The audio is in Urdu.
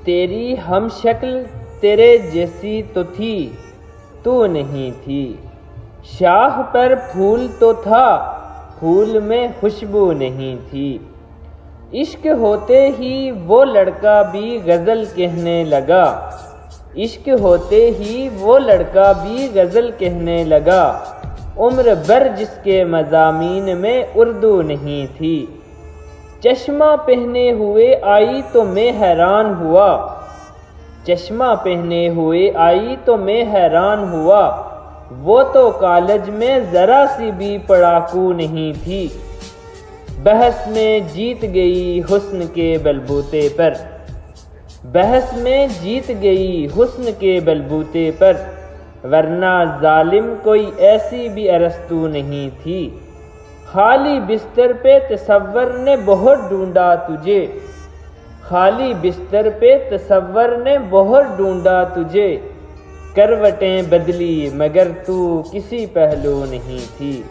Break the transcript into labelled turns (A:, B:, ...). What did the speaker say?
A: تیری ہم شکل تیرے جیسی تو تھی، تو نہیں تھی۔ شاخ پر پھول تو تھا، پھول میں خوشبو نہیں تھی۔ عشق ہوتے ہی وہ لڑکا بھی غزل کہنے لگا، عشق ہوتے ہی وہ لڑکا بھی غزل کہنے لگا۔ عمر بھر جس کے مضامین میں اردو نہیں تھی۔ چشمہ پہنے ہوئے آئی تو میں حیران ہوا، چشمہ پہنے ہوئے آئی تو میں حیران ہوا۔ وہ تو کالج میں ذرا سی بھی پڑھاکو نہیں تھی۔ بحث میں جیت گئی حسن کے بلبوتے پر، بحث میں جیت گئی حسن کے بلبوتے پر، ورنہ ظالم کوئی ایسی بھی ارسطو نہیں تھی۔ خالی بستر پہ تصور نے بہت ڈھونڈا تجھے، خالی بستر پہ تصور نے بہت ڈھونڈا تجھے، کروٹیں بدلی مگر تو کسی پہلو نہیں تھی۔